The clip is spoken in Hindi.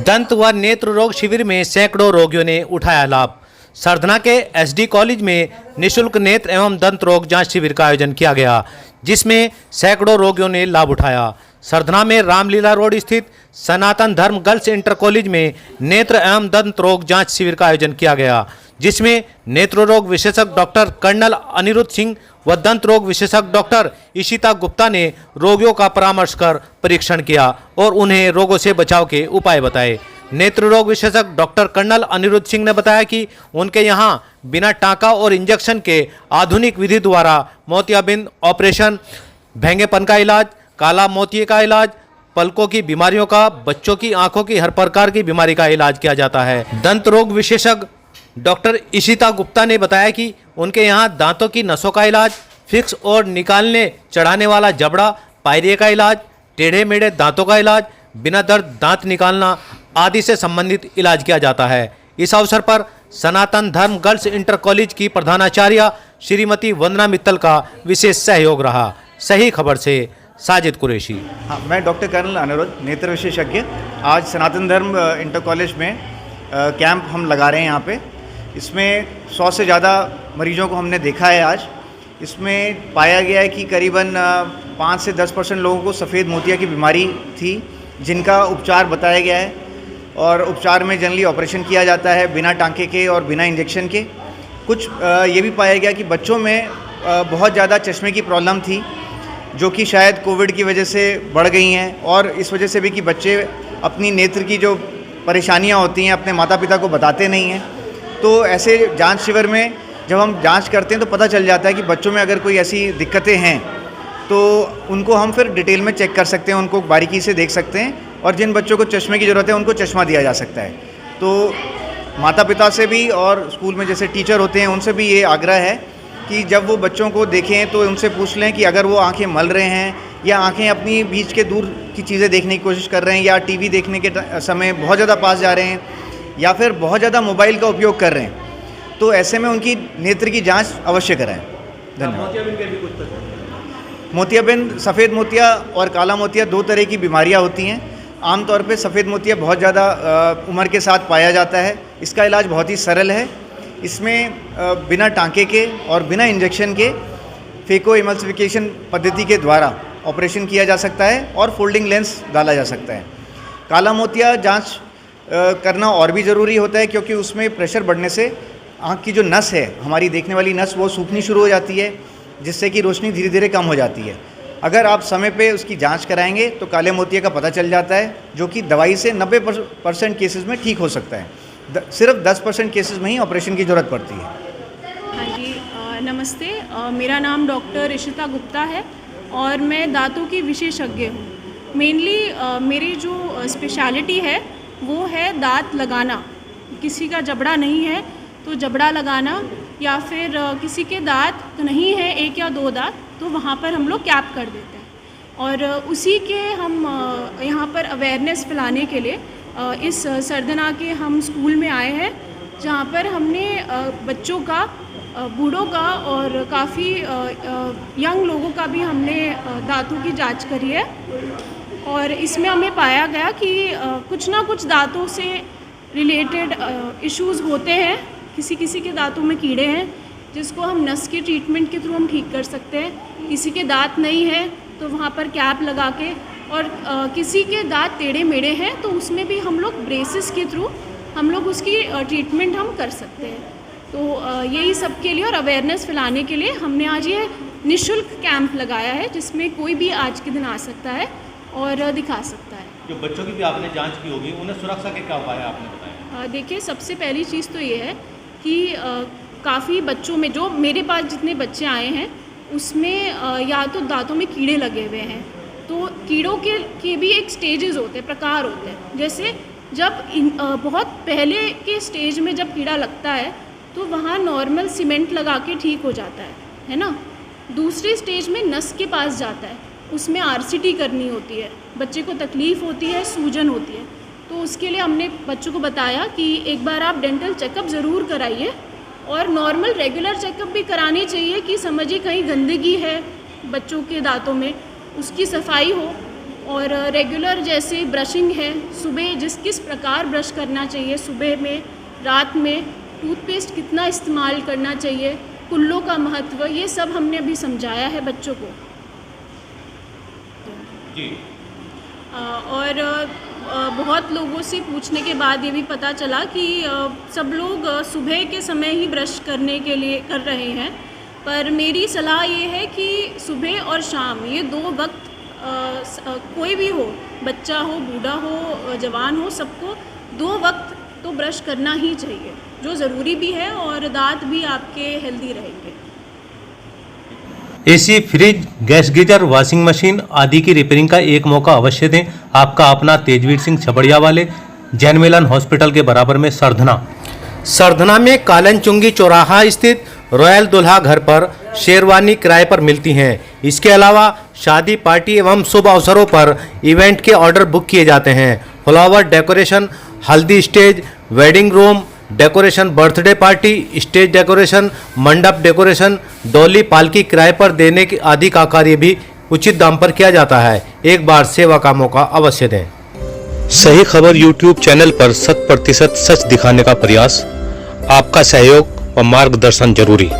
दंत व नेत्र रोग शिविर में सैकड़ों रोगियों ने उठाया लाभ। सरधना के एसडी कॉलेज में निःशुल्क नेत्र एवं दंत रोग जांच शिविर का आयोजन किया गया, जिसमें सैकड़ों रोगियों ने लाभ उठाया। सरधना में रामलीला रोड स्थित सनातन धर्म गर्ल्स इंटर कॉलेज में नेत्र एवं दंत रोग जांच शिविर का आयोजन किया गया, जिसमें नेत्र रोग विशेषज्ञ डॉक्टर कर्नल अनिरुद्ध सिंह व दंत रोग विशेषज्ञ डॉक्टर इशिता गुप्ता ने रोगियों का परामर्श कर परीक्षण किया और उन्हें रोगों से बचाव के उपाय बताए। नेत्र रोग विशेषज्ञ डॉक्टर कर्नल अनिरुद्ध सिंह ने बताया कि उनके यहाँ बिना टाँका और इंजेक्शन के आधुनिक विधि द्वारा मोतियाबिंद ऑपरेशन, भेंगेपन का इलाज, काला मोतिये का इलाज, पलकों की बीमारियों का, बच्चों की आंखों की हर प्रकार की बीमारी का इलाज किया जाता है। दंत रोग विशेषज्ञ डॉक्टर इशिता गुप्ता ने बताया कि उनके यहाँ दांतों की नसों का इलाज, फिक्स और निकालने चढ़ाने वाला जबड़ा, पायरिया का इलाज, टेढ़े मेढ़े दांतों का इलाज, बिना दर्द दांत निकालना आदि से संबंधित इलाज किया जाता है। इस अवसर पर सनातन धर्म गर्ल्स इंटर कॉलेज की प्रधानाचार्य श्रीमती वंदना मित्तल का विशेष सहयोग रहा। सही खबर से साजिद कुरैशी। हाँ, मैं डॉक्टर कर्नल अनिरुद्ध, नेत्र विशेषज्ञ। आज सनातन धर्म इंटर कॉलेज में कैंप हम लगा रहे हैं। यहाँ पे इसमें 100 से ज़्यादा मरीजों को हमने देखा है। आज इसमें पाया गया है कि करीबन 5 से 10% लोगों को सफ़ेद मोतिया की बीमारी थी, जिनका उपचार बताया गया है। और उपचार में जनरली ऑपरेशन किया जाता है बिना टाँके के और बिना इंजेक्शन के। कुछ ये भी पाया गया कि बच्चों में बहुत ज़्यादा चश्मे की प्रॉब्लम थी, जो कि शायद कोविड की वजह से बढ़ गई हैं, और इस वजह से भी कि बच्चे अपनी नेत्र की जो परेशानियां होती हैं अपने माता पिता को बताते नहीं हैं। तो ऐसे जांच शिविर में जब हम जांच करते हैं तो पता चल जाता है कि बच्चों में अगर कोई ऐसी दिक्कतें हैं तो उनको हम फिर डिटेल में चेक कर सकते हैं, उनको बारीकी से देख सकते हैं, और जिन बच्चों को चश्मे की ज़रूरत है उनको चश्मा दिया जा सकता है। तो माता पिता से भी और स्कूल में जैसे टीचर होते हैं उनसे भी ये आग्रह है कि जब वो बच्चों को देखें तो उनसे पूछ लें कि अगर वो आंखें मल रहे हैं या आंखें अपनी बीच के दूर की चीज़ें देखने की कोशिश कर रहे हैं, या टीवी देखने के समय बहुत ज़्यादा पास जा रहे हैं, या फिर बहुत ज़्यादा मोबाइल का उपयोग कर रहे हैं, तो ऐसे में उनकी नेत्र की जांच अवश्य कराएं। धन्यवाद। मोतियाबिंद, सफ़ेद मोतिया और काला मोतिया 2 तरह की बीमारियाँ होती हैं। आमतौर पे सफ़ेद मोतिया बहुत ज़्यादा उम्र के साथ पाया जाता है। इसका इलाज बहुत ही सरल है। इसमें बिना टाँके के और बिना इंजेक्शन के फेको इमल्सिफिकेशन पद्धति के द्वारा ऑपरेशन किया जा सकता है और फोल्डिंग लेंस डाला जा सकता है। काला मोतिया जांच करना और भी ज़रूरी होता है, क्योंकि उसमें प्रेशर बढ़ने से आँख की जो नस है, हमारी देखने वाली नस, वो सूखनी शुरू हो जाती है, जिससे कि रोशनी धीरे धीरे कम हो जाती है। अगर आप समय पे उसकी जांच कराएंगे तो काले मोतिया का पता चल जाता है, जो कि दवाई से 90% केसेस में ठीक हो सकता है। सिर्फ 10% केसेस में ही ऑपरेशन की ज़रूरत पड़ती है। हाँ जी, नमस्ते। मेरा नाम डॉक्टर इशिता गुप्ता है और मैं दांतों की विशेषज्ञ हूँ। मेनली मेरी जो स्पेशलिटी है वो है दांत लगाना। किसी का जबड़ा नहीं है तो जबड़ा लगाना, या फिर किसी के दांत नहीं है 1 या 2 दांत, तो वहाँ पर हम लोग कैप कर देते हैं। और उसी के हम यहाँ पर अवेयरनेस फैलाने के लिए इस सरधना के हम स्कूल में आए हैं, जहाँ पर हमने बच्चों का, बूढ़ों का और काफ़ी यंग लोगों का भी हमने दांतों की जांच करी है। और इसमें हमें पाया गया कि कुछ ना कुछ दांतों से रिलेटेड इश्यूज़ होते हैं। किसी किसी के दांतों में कीड़े हैं, जिसको हम नस के ट्रीटमेंट के थ्रू हम ठीक कर सकते हैं। किसी के दांत नहीं है तो वहाँ पर कैप लगा के, और किसी के दांत टेढ़े मेढ़े हैं तो उसमें भी हम लोग ब्रेसेस के थ्रू हम लोग उसकी ट्रीटमेंट हम कर सकते हैं। तो यही सब के लिए और अवेयरनेस फैलाने के लिए हमने आज ये निःशुल्क कैंप लगाया है, जिसमें कोई भी आज के दिन आ सकता है और दिखा सकता है। जो बच्चों की भी आपने जांच की होगी, उन्हें सुरक्षा के क्या उपाय आपने बताया? देखिए, सबसे पहली चीज़ तो ये है कि काफ़ी बच्चों में, जो मेरे पास जितने बच्चे आए हैं उसमें या तो दांतों में कीड़े लगे हुए हैं। तो कीड़ों के भी एक स्टेजेस होते हैं, प्रकार होते हैं। जैसे जब बहुत पहले के स्टेज में जब कीड़ा लगता है तो वहाँ नॉर्मल सीमेंट लगा के ठीक हो जाता है ना। दूसरे स्टेज में नस के पास जाता है, उसमें आरसीटी करनी होती है, बच्चे को तकलीफ़ होती है, सूजन होती है। तो उसके लिए हमने बच्चों को बताया कि एक बार आप डेंटल चेकअप ज़रूर कराइए, और नॉर्मल रेगुलर चेकअप भी करानी चाहिए कि समझिए कहीं गंदगी है बच्चों के दांतों में, उसकी सफाई हो। और रेगुलर जैसे ब्रशिंग है, सुबह किस प्रकार ब्रश करना चाहिए, सुबह में, रात में, टूथपेस्ट कितना इस्तेमाल करना चाहिए, कुल्लों का महत्व, ये सब हमने अभी समझाया है बच्चों को। जी। और बहुत लोगों से पूछने के बाद ये भी पता चला कि सब लोग सुबह के समय ही ब्रश करने के लिए कर रहे हैं, पर मेरी सलाह ये है कि सुबह और शाम ये 2 वक्त कोई भी हो, बच्चा हो, बूढ़ा हो, जवान हो, सबको 2 वक्त तो ब्रश करना ही चाहिए, जो ज़रूरी भी है और दांत भी आपके हेल्दी रहेंगे। AC, fridge, gas geyser, washing machine आदि की रिपेयरिंग का एक मौका अवश्य दें। आपका अपना तेजवीर सिंह छबड़िया वाले, जैन मिलन हॉस्पिटल के बराबर में सरधना में कालन चुंगी चौराहा स्थित रॉयल दुल्हा घर पर शेरवानी किराए पर मिलती हैं। इसके अलावा शादी, पार्टी एवं शुभ अवसरों पर इवेंट के ऑर्डर बुक किए जाते हैं। फ्लावर डेकोरेशन, हल्दी stage, wedding room decoration, birthday party, stage decoration, मंडप डेकोरेशन, डोली, पालकी किराए पर देने की आदि का कार्य भी उचित दाम पर किया जाता है। एक बार सेवा का मौका अवश्य दें। सही खबर यूट्यूब चैनल पर 100% सच दिखाने का प्रयास। आपका सहयोग व मार्गदर्शन जरूरी।